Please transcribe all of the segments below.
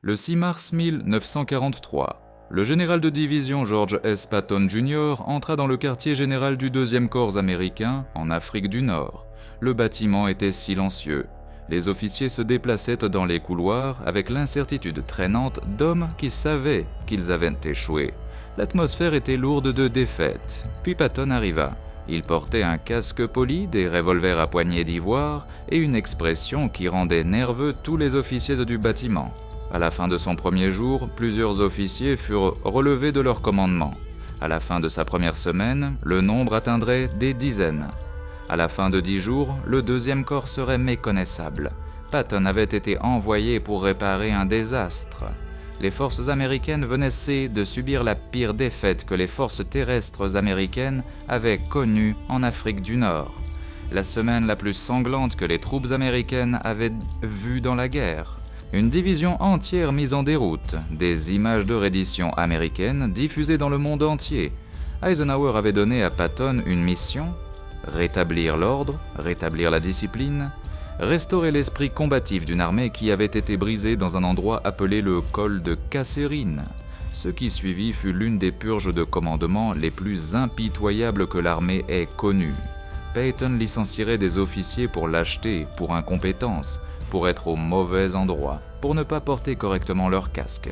Le 6 mars 1943, le général de division George S. Patton Jr. entra dans le quartier général du 2e corps américain, en Afrique du Nord. Le bâtiment était silencieux. Les officiers se déplaçaient dans les couloirs avec l'incertitude traînante d'hommes qui savaient qu'ils avaient échoué. L'atmosphère était lourde de défaite. Puis Patton arriva. Il portait un casque poli, des revolvers à poignée d'ivoire et une expression qui rendait nerveux tous les officiers du bâtiment. À la fin de son premier jour, plusieurs officiers furent relevés de leur commandement. À la fin de sa première semaine, le nombre atteindrait des dizaines. À la fin de 10 jours, le 2e corps serait méconnaissable. Patton avait été envoyé pour réparer un désastre. Les forces américaines venaient de subir la pire défaite que les forces terrestres américaines avaient connue en Afrique du Nord. La semaine la plus sanglante que les troupes américaines avaient vue dans la guerre. Une division entière mise en déroute, des images de reddition américaines diffusées dans le monde entier. Eisenhower avait donné à Patton une mission: rétablir l'ordre, rétablir la discipline, restaurer l'esprit combatif d'une armée qui avait été brisée dans un endroit appelé le col de Kasserine. Ce qui suivit fut l'une des purges de commandement les plus impitoyables que l'armée ait connues. Patton licencierait des officiers pour lâcheté, pour incompétence, pour être au mauvais endroit, pour ne pas porter correctement leur casque.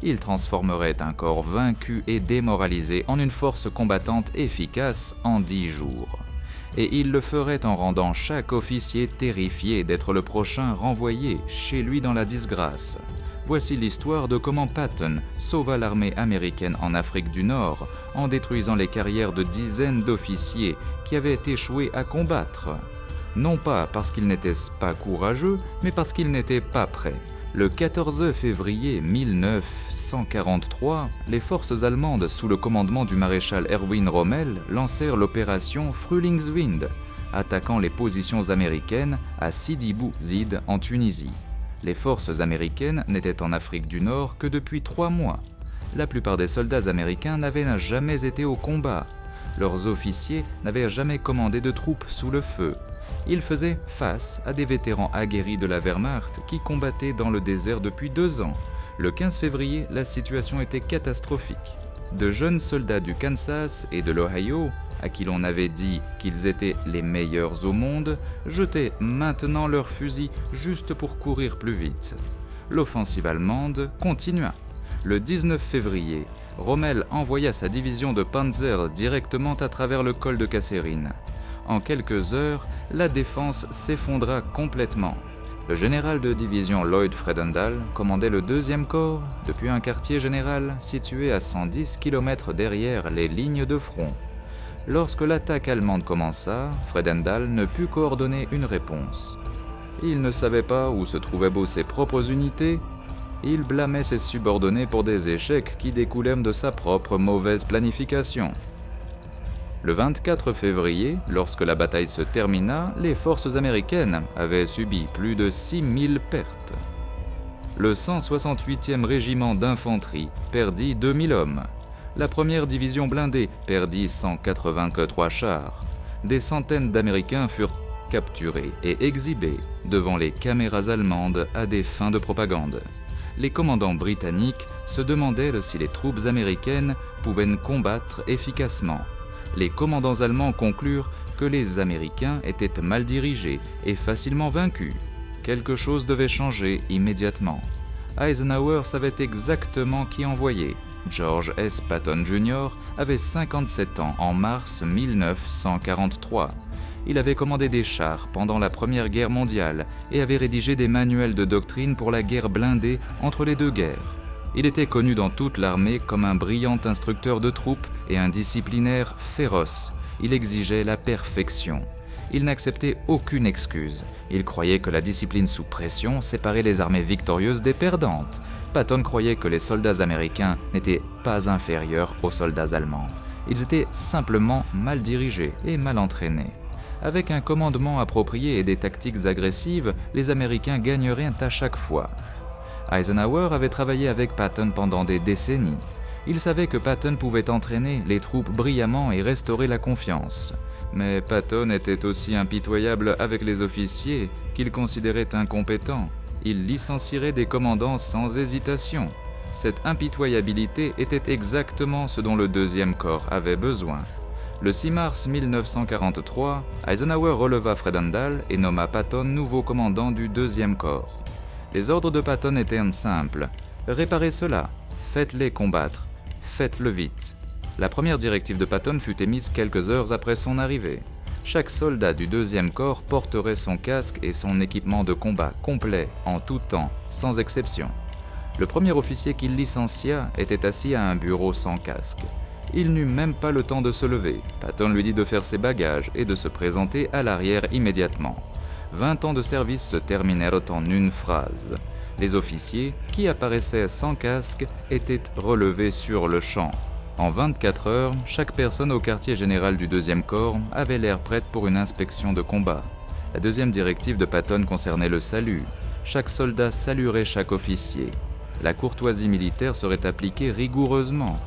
Il transformerait un corps vaincu et démoralisé en une force combattante efficace en 10 jours. Et il le ferait en rendant chaque officier terrifié d'être le prochain renvoyé chez lui dans la disgrâce. Voici l'histoire de comment Patton sauva l'armée américaine en Afrique du Nord en détruisant les carrières de dizaines d'officiers qui avaient échoué à combattre. Non pas parce qu'ils n'étaient pas courageux, mais parce qu'ils n'étaient pas prêts. Le 14 février 1943, les forces allemandes sous le commandement du maréchal Erwin Rommel lancèrent l'opération Frühlingswind, attaquant les positions américaines à Sidi Bouzid en Tunisie. Les forces américaines n'étaient en Afrique du Nord que depuis 3 mois. La plupart des soldats américains n'avaient jamais été au combat. Leurs officiers n'avaient jamais commandé de troupes sous le feu. Ils faisaient face à des vétérans aguerris de la Wehrmacht qui combattaient dans le désert depuis 2 ans. Le 15 février, la situation était catastrophique. De jeunes soldats du Kansas et de l'Ohio, à qui l'on avait dit qu'ils étaient les meilleurs au monde, jetaient maintenant leurs fusils juste pour courir plus vite. L'offensive allemande continua. Le 19 février, Rommel envoya sa division de Panzer directement à travers le col de Kasserine. En quelques heures, la défense s'effondra complètement. Le général de division Lloyd Fredendall commandait le 2e corps depuis un quartier général situé à 110 km derrière les lignes de front. Lorsque l'attaque allemande commença, Fredendall ne put coordonner une réponse. Il ne savait pas où se trouvaient ses propres unités. Il blâmait ses subordonnés pour des échecs qui découlèrent de sa propre mauvaise planification. Le 24 février, lorsque la bataille se termina, les forces américaines avaient subi plus de 6000 pertes. Le 168e régiment d'infanterie perdit 2000 hommes. La première division blindée perdit 183 chars. Des centaines d'Américains furent capturés et exhibés devant les caméras allemandes à des fins de propagande. Les commandants britanniques se demandaient si les troupes américaines pouvaient combattre efficacement. Les commandants allemands conclurent que les Américains étaient mal dirigés et facilement vaincus. Quelque chose devait changer immédiatement. Eisenhower savait exactement qui envoyer. George S. Patton Jr. avait 57 ans en mars 1943. Il avait commandé des chars pendant la Première Guerre mondiale et avait rédigé des manuels de doctrine pour la guerre blindée entre les 2 guerres. Il était connu dans toute l'armée comme un brillant instructeur de troupes et un disciplinaire féroce. Il exigeait la perfection. Il n'acceptait aucune excuse. Il croyait que la discipline sous pression séparait les armées victorieuses des perdantes. Patton croyait que les soldats américains n'étaient pas inférieurs aux soldats allemands. Ils étaient simplement mal dirigés et mal entraînés. Avec un commandement approprié et des tactiques agressives, les Américains gagneraient à chaque fois. Eisenhower avait travaillé avec Patton pendant des décennies. Il savait que Patton pouvait entraîner les troupes brillamment et restaurer la confiance. Mais Patton était aussi impitoyable avec les officiers qu'il considérait incompétents. il licencierait des commandants sans hésitation. Cette impitoyabilité était exactement ce dont le deuxième corps avait besoin. Le 6 mars 1943, Eisenhower releva Fredendall et nomma Patton nouveau commandant du deuxième corps. Les ordres de Patton étaient simples. Réparez cela, faites-les combattre, faites-le vite. La première directive de Patton fut émise quelques heures après son arrivée. Chaque soldat du deuxième corps porterait son casque et son équipement de combat complet, en tout temps, sans exception. Le premier officier qu'il licencia était assis à un bureau sans casque. Il n'eut même pas le temps de se lever. Patton lui dit de faire ses bagages et de se présenter à l'arrière immédiatement. 20 ans de service se terminèrent en une phrase. Les officiers, qui apparaissaient sans casque, étaient relevés sur le champ. En 24 heures, chaque personne au quartier général du deuxième corps avait l'air prête pour une inspection de combat. La deuxième directive de Patton concernait le salut. Chaque soldat saluerait chaque officier. La courtoisie militaire serait appliquée rigoureusement.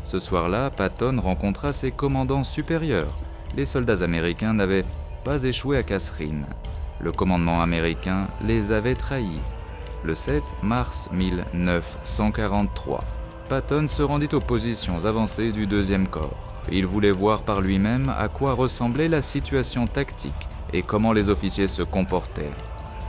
Ce soir-là, Patton rencontra ses commandants supérieurs. Les soldats américains n'avaient pas échoué à Kasserine. Le commandement américain les avait trahis. Le 7 mars 1943, Patton se rendit aux positions avancées du deuxième corps. Il voulait voir par lui-même à quoi ressemblait la situation tactique et comment les officiers se comportaient.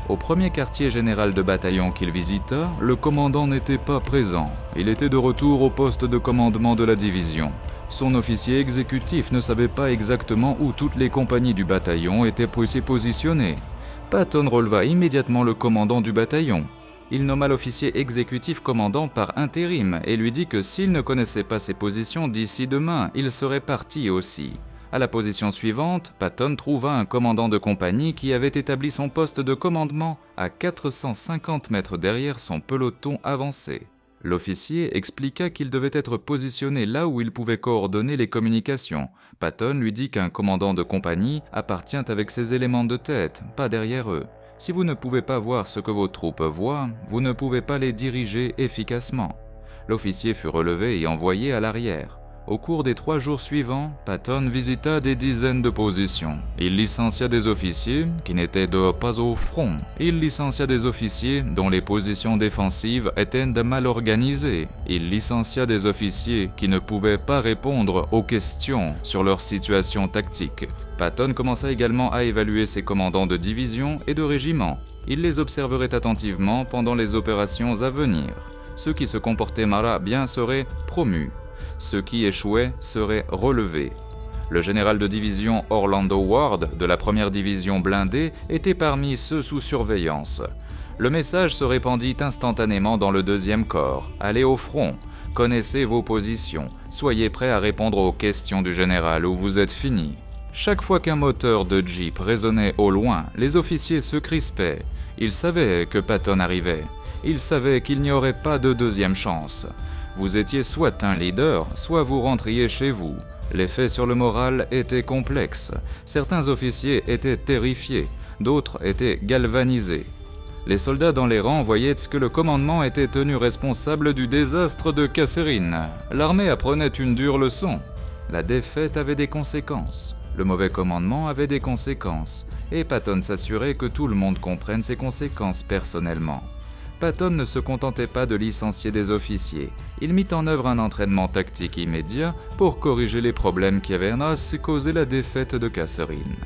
Au premier quartier général de bataillon qu'il visita, le commandant n'était pas présent. Il était de retour au poste de commandement de la division. Son officier exécutif ne savait pas exactement où toutes les compagnies du bataillon étaient positionnées. Patton releva immédiatement le commandant du bataillon. Il nomma l'officier exécutif commandant par intérim et lui dit que s'il ne connaissait pas ses positions d'ici demain, il serait parti aussi. À la position suivante, Patton trouva un commandant de compagnie qui avait établi son poste de commandement à 450 mètres derrière son peloton avancé. L'officier expliqua qu'il devait être positionné là où il pouvait coordonner les communications. Patton lui dit qu'un commandant de compagnie appartient avec ses éléments de tête, pas derrière eux. Si vous ne pouvez pas voir ce que vos troupes voient, vous ne pouvez pas les diriger efficacement. L'officier fut relevé et envoyé à l'arrière. Au cours des 3 jours suivants, Patton visita des dizaines de positions. Il licencia des officiers qui n'étaient pas au front. Il licencia des officiers dont les positions défensives étaient mal organisées. Il licencia des officiers qui ne pouvaient pas répondre aux questions sur leur situation tactique. Patton commença également à évaluer ses commandants de division et de régiment. Il les observerait attentivement pendant les opérations à venir. Ceux qui se comportaient bien seraient promus. Ceux qui échouaient seraient relevés. Le général de division Orlando Ward, de la première division blindée, était parmi ceux sous surveillance. Le message se répandit instantanément dans le deuxième corps. Allez au front, connaissez vos positions, soyez prêts à répondre aux questions du général ou vous êtes finis. Chaque fois qu'un moteur de Jeep résonnait au loin, les officiers se crispaient. Ils savaient que Patton arrivait. Ils savaient qu'il n'y aurait pas de deuxième chance. Vous étiez soit un leader, soit vous rentriez chez vous. L'effet sur le moral était complexe. Certains officiers étaient terrifiés, d'autres étaient galvanisés. Les soldats dans les rangs voyaient que le commandement était tenu responsable du désastre de Kasserine. L'armée apprenait une dure leçon. La défaite avait des conséquences. Le mauvais commandement avait des conséquences. Et Patton s'assurait que tout le monde comprenne ces conséquences personnellement. Patton ne se contentait pas de licencier des officiers. Il mit en œuvre un entraînement tactique immédiat pour corriger les problèmes qui avaient causé la défaite de Kasserine.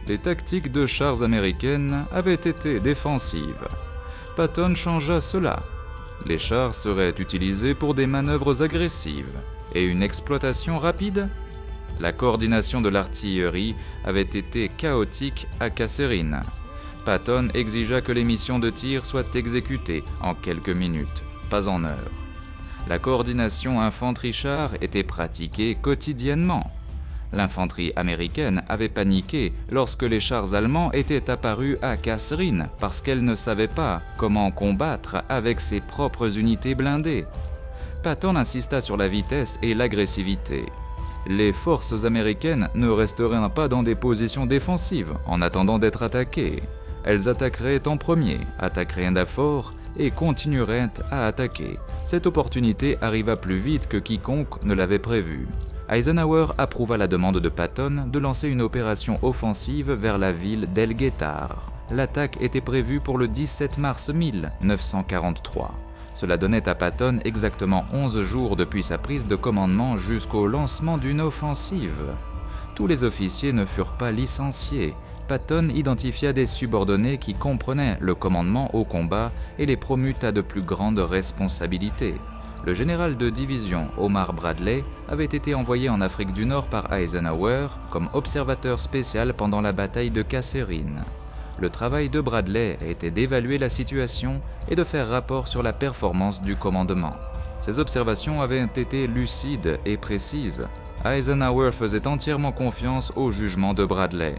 Les tactiques de chars américaines avaient été défensives. Patton changea cela. Les chars seraient utilisés pour des manœuvres agressives et une exploitation rapide. La coordination de l'artillerie avait été chaotique à Kasserine. Patton exigea que les missions de tir soient exécutées en quelques minutes, pas en heures. La coordination infanterie-char était pratiquée quotidiennement. L'infanterie américaine avait paniqué lorsque les chars allemands étaient apparus à Kasserine parce qu'elle ne savait pas comment combattre avec ses propres unités blindées. Patton insista sur la vitesse et l'agressivité. Les forces américaines ne resteraient pas dans des positions défensives en attendant d'être attaquées. Elles attaqueraient en premier, attaqueraient d'effort et continueraient à attaquer. Cette opportunité arriva plus vite que quiconque ne l'avait prévu. Eisenhower approuva la demande de Patton de lancer une opération offensive vers la ville d'El Guettar. l'attaque était prévue pour le 17 mars 1943. Cela donnait à Patton exactement 11 jours depuis sa prise de commandement jusqu'au lancement d'une offensive. Tous les officiers ne furent pas licenciés. Patton identifia des subordonnés qui comprenaient le commandement au combat et les promut à de plus grandes responsabilités. Le général de division Omar Bradley avait été envoyé en Afrique du Nord par Eisenhower comme observateur spécial pendant la bataille de Kasserine. Le travail de Bradley était d'évaluer la situation et de faire rapport sur la performance du commandement. Ces observations avaient été lucides et précises. Eisenhower faisait entièrement confiance au jugement de Bradley.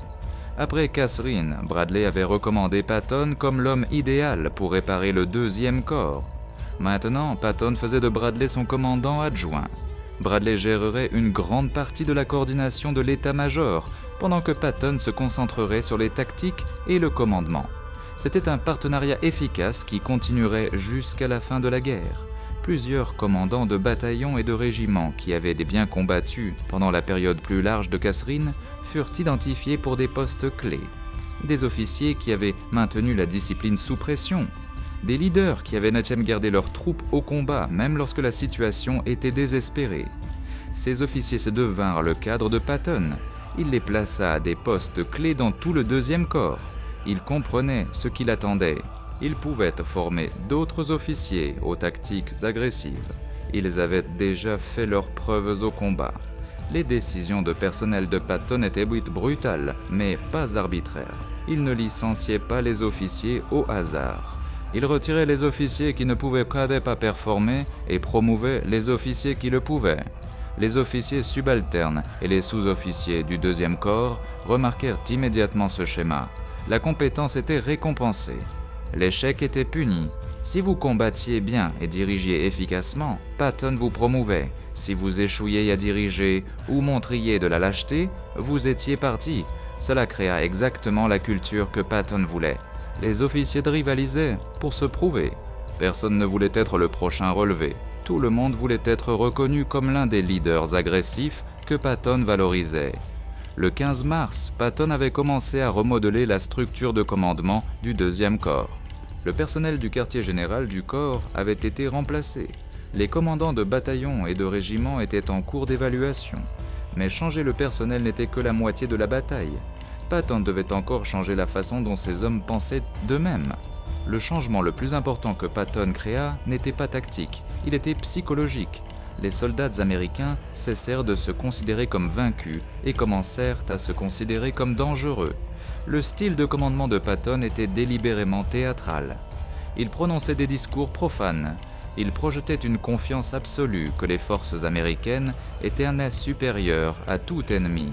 Après Kasserine, Bradley avait recommandé Patton comme l'homme idéal pour réparer le 2e corps. Maintenant, Patton faisait de Bradley son commandant adjoint. Bradley gérerait une grande partie de la coordination de l'état-major, pendant que Patton se concentrerait sur les tactiques et le commandement. C'était un partenariat efficace qui continuerait jusqu'à la fin de la guerre. Plusieurs commandants de bataillons et de régiments qui avaient bien combattu pendant la période plus large de Kasserine furent identifiés pour des postes clés. Des officiers qui avaient maintenu la discipline sous pression. Des leaders qui avaient gardé leurs troupes au combat même lorsque la situation était désespérée. Ces officiers se devinrent le cadre de Patton. Il les plaça à des postes clés dans tout le 2e corps. Ils comprenaient ce qu'il attendait. Ils pouvaient former d'autres officiers aux tactiques agressives. Ils avaient déjà fait leurs preuves au combat. Les décisions de personnel de Patton étaient brutales, mais pas arbitraires. Il ne licenciait pas les officiers au hasard. Il retirait les officiers qui ne pouvaient pas performer et promouvait les officiers qui le pouvaient. Les officiers subalternes et les sous-officiers du 2e corps remarquèrent immédiatement ce schéma. La compétence était récompensée. L'échec était puni. Si vous combattiez bien et dirigiez efficacement, Patton vous promouvait. Si vous échouiez à diriger ou montriez de la lâcheté, vous étiez parti. Cela créa exactement la culture que Patton voulait. Les officiers rivalisaient pour se prouver. Personne ne voulait être le prochain relevé. Tout le monde voulait être reconnu comme l'un des leaders agressifs que Patton valorisait. Le 15 mars, Patton avait commencé à remodeler la structure de commandement du 2e corps. Le personnel du quartier général du corps avait été remplacé. Les commandants de bataillons et de régiments étaient en cours d'évaluation. Mais changer le personnel n'était que la moitié de la bataille. Patton devait encore changer la façon dont ses hommes pensaient d'eux-mêmes. Le changement le plus important que Patton créa n'était pas tactique, il était psychologique. Les soldats américains cessèrent de se considérer comme vaincus et commencèrent à se considérer comme dangereux. Le style de commandement de Patton était délibérément théâtral. Il prononçait des discours profanes. Il projetait une confiance absolue que les forces américaines étaient un as supérieur à tout ennemi.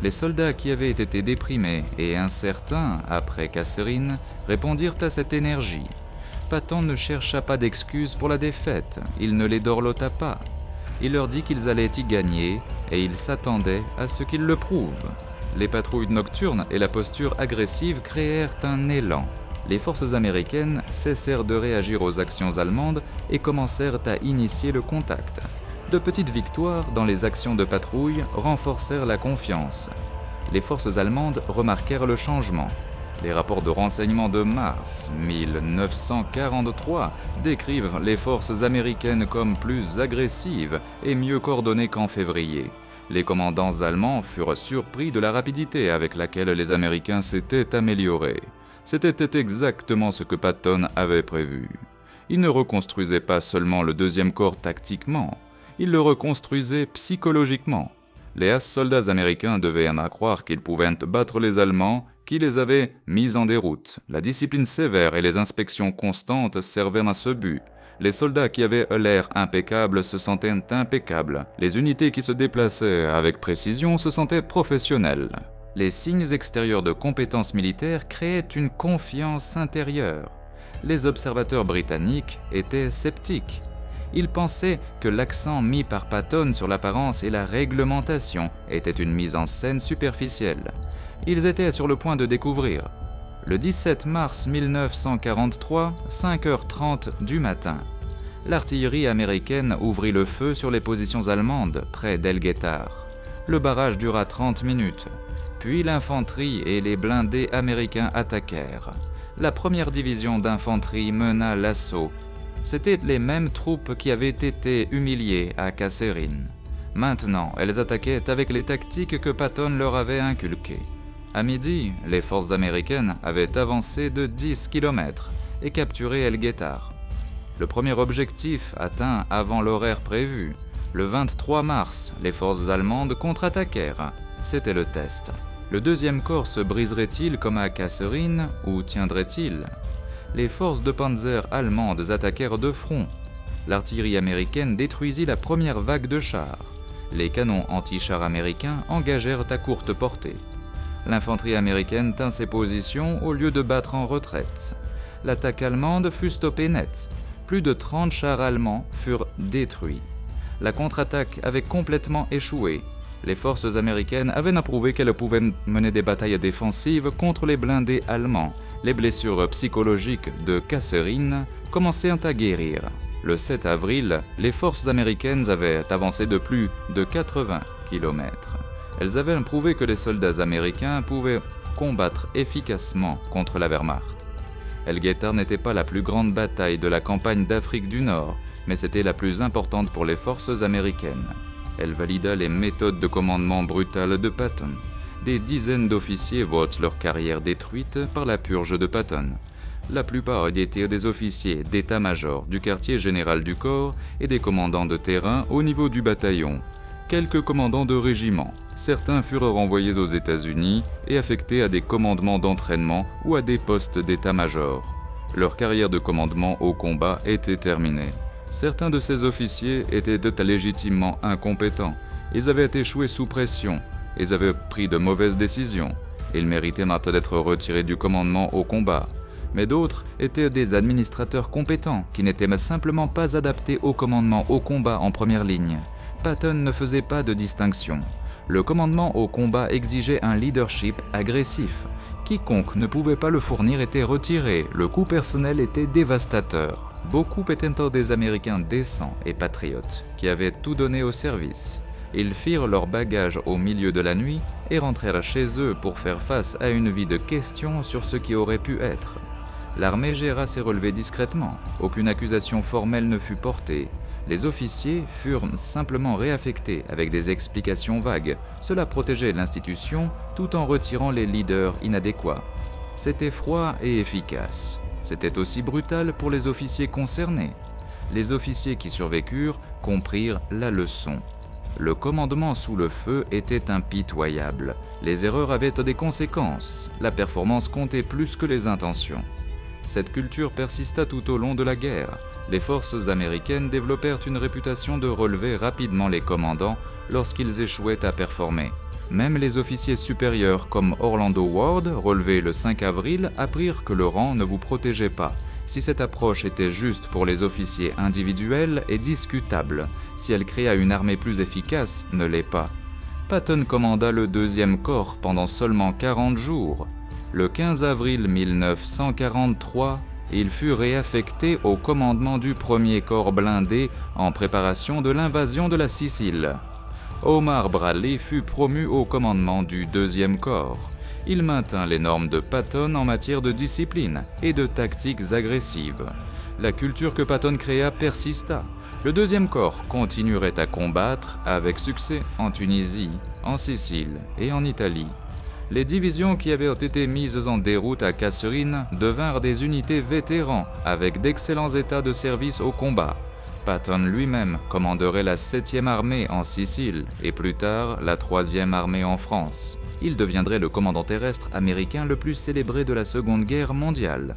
Les soldats qui avaient été déprimés et incertains après Kasserine répondirent à cette énergie. Patton ne chercha pas d'excuses pour la défaite, il ne les dorlota pas. Il leur dit qu'ils allaient y gagner et il s'attendait à ce qu'ils le prouvent. Les patrouilles nocturnes et la posture agressive créèrent un élan. Les forces américaines cessèrent de réagir aux actions allemandes et commencèrent à initier le contact. De petites victoires dans les actions de patrouille renforcèrent la confiance. Les forces allemandes remarquèrent le changement. Les rapports de renseignement de mars 1943 décrivent les forces américaines comme plus agressives et mieux coordonnées qu'en février. Les commandants allemands furent surpris de la rapidité avec laquelle les Américains s'étaient améliorés. C'était exactement ce que Patton avait prévu. Il ne reconstruisait pas seulement le 2e corps tactiquement, il le reconstruisait psychologiquement. Les soldats américains devaient en croire qu'ils pouvaient battre les Allemands qui les avaient mis en déroute. La discipline sévère et les inspections constantes servaient à ce but. Les soldats qui avaient l'air impeccable se sentaient impeccables. Les unités qui se déplaçaient avec précision se sentaient professionnelles. Les signes extérieurs de compétences militaires créaient une confiance intérieure. Les observateurs britanniques étaient sceptiques. Ils pensaient que l'accent mis par Patton sur l'apparence et la réglementation était une mise en scène superficielle. Ils étaient sur le point de découvrir. Le 17 mars 1943, 5h30 du matin, l'artillerie américaine ouvrit le feu sur les positions allemandes près d'El Guettar. Le barrage dura 30 minutes. Puis l'infanterie et les blindés américains attaquèrent. La première division d'infanterie mena l'assaut. C'étaient les mêmes troupes qui avaient été humiliées à Kasserine. Maintenant, elles attaquaient avec les tactiques que Patton leur avait inculquées. À midi, les forces américaines avaient avancé de 10 km et capturé El Guettar. Le premier objectif atteint avant l'horaire prévu. Le 23 mars, les forces allemandes contre-attaquèrent. C'était le test. Le deuxième corps se briserait-il comme à Kasserine ou tiendrait-il? Les forces de panzer allemandes attaquèrent de front. L'artillerie américaine détruisit la première vague de chars. Les canons anti-chars américains engagèrent à courte portée. L'infanterie américaine tint ses positions au lieu de battre en retraite. L'attaque allemande fut stoppée net. Plus de 30 chars allemands furent détruits. La contre-attaque avait complètement échoué. Les forces américaines avaient approuvé qu'elles pouvaient mener des batailles défensives contre les blindés allemands. Les blessures psychologiques de Kasserine commençaient à guérir. Le 7 avril, les forces américaines avaient avancé de plus de 80 km. Elles avaient prouvé que les soldats américains pouvaient combattre efficacement contre la Wehrmacht. El Guettar n'était pas la plus grande bataille de la campagne d'Afrique du Nord, mais c'était la plus importante pour les forces américaines. Elle valida les méthodes de commandement brutales de Patton. Des dizaines d'officiers voient leur carrière détruite par la purge de Patton. La plupart étaient des officiers d'état-major du quartier général du corps et des commandants de terrain au niveau du bataillon. Quelques commandants de régiment. Certains furent renvoyés aux États-Unis et affectés à des commandements d'entraînement ou à des postes d'état-major. Leur carrière de commandement au combat était terminée. Certains de ces officiers étaient légitimement incompétents. Ils avaient échoué sous pression. Ils avaient pris de mauvaises décisions. Ils méritaient maintenant d'être retirés du commandement au combat. Mais d'autres étaient des administrateurs compétents qui n'étaient simplement pas adaptés au commandement au combat en première ligne. Patton ne faisait pas de distinction. Le commandement au combat exigeait un leadership agressif. Quiconque ne pouvait pas le fournir était retiré, le coût personnel était dévastateur. Beaucoup étaient des Américains décents et patriotes, qui avaient tout donné au service. Ils firent leurs bagages au milieu de la nuit et rentrèrent chez eux pour faire face à une vie de questions sur ce qui aurait pu être. L'armée géra ses relevés discrètement, aucune accusation formelle ne fut portée. Les officiers furent simplement réaffectés avec des explications vagues. Cela protégeait l'institution tout en retirant les leaders inadéquats. C'était froid et efficace. C'était aussi brutal pour les officiers concernés. Les officiers qui survécurent comprirent la leçon. Le commandement sous le feu était impitoyable. Les erreurs avaient des conséquences. La performance comptait plus que les intentions. Cette culture persista tout au long de la guerre. Les forces américaines développèrent une réputation de relever rapidement les commandants lorsqu'ils échouaient à performer. Même les officiers supérieurs comme Orlando Ward, relevé le 5 avril, apprirent que le rang ne vous protégeait pas. Si cette approche était juste pour les officiers individuels et discutable, si elle créa une armée plus efficace, ne l'est pas. Patton commanda le 2e corps pendant seulement 40 jours. Le 15 avril 1943, il fut réaffecté au commandement du 1er corps blindé en préparation de l'invasion de la Sicile. Omar Bradley fut promu au commandement du 2e corps. Il maintint les normes de Patton en matière de discipline et de tactiques agressives. La culture que Patton créa persista. Le 2e corps continuerait à combattre avec succès en Tunisie, en Sicile et en Italie. Les divisions qui avaient été mises en déroute à Kasserine devinrent des unités vétérans avec d'excellents états de service au combat. Patton lui-même commanderait la 7e armée en Sicile et plus tard la 3e armée en France. Il deviendrait le commandant terrestre américain le plus célébré de la Seconde Guerre mondiale.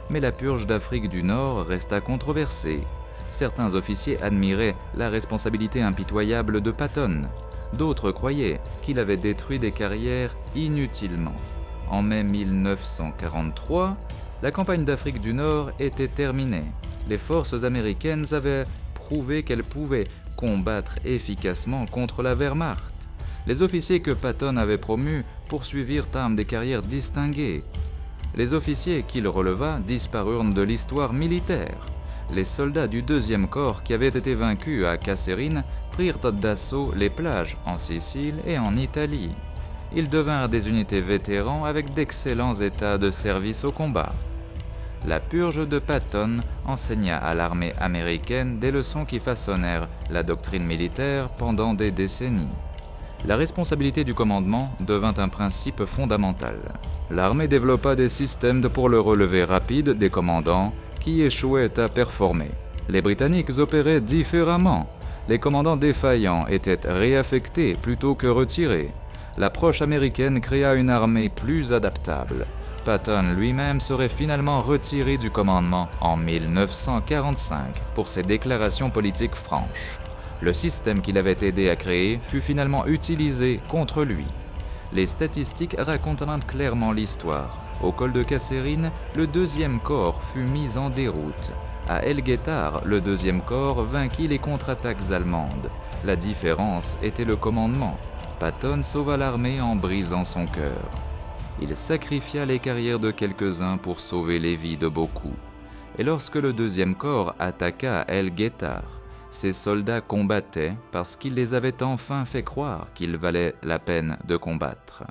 Mais la purge d'Afrique du Nord resta controversée. Certains officiers admiraient la responsabilité impitoyable de Patton. D'autres croyaient qu'il avait détruit des carrières inutilement. En mai 1943, la campagne d'Afrique du Nord était terminée. Les forces américaines avaient prouvé qu'elles pouvaient combattre efficacement contre la Wehrmacht. Les officiers que Patton avait promus poursuivirent des carrières distinguées. Les officiers qu'il releva disparurent de l'histoire militaire. Les soldats du 2e corps qui avaient été vaincus à Kasserine prirent d'assaut les plages en Sicile et en Italie. ils devinrent des unités vétérans avec d'excellents états de service au combat. La purge de Patton enseigna à l'armée américaine des leçons qui façonnèrent la doctrine militaire pendant des décennies. La responsabilité du commandement devint un principe fondamental. L'armée développa des systèmes pour le relevé rapide des commandants qui échouaient à performer. Les Britanniques opéraient différemment. Les commandants défaillants étaient réaffectés plutôt que retirés. L'approche américaine créa une armée plus adaptable. Patton lui-même serait finalement retiré du commandement en 1945 pour ses déclarations politiques franches. Le système qu'il avait aidé à créer fut finalement utilisé contre lui. Les statistiques racontent clairement l'histoire. Au col de Kasserine, le 2e corps fut mis en déroute. À El Guettar, le 2e corps vainquit les contre-attaques allemandes. La différence était le commandement. Patton sauva l'armée en brisant son cœur. Il sacrifia les carrières de quelques-uns pour sauver les vies de beaucoup. Et lorsque le 2e corps attaqua El Guettar, ces soldats combattaient parce qu'il les avait enfin fait croire qu'il valait la peine de combattre.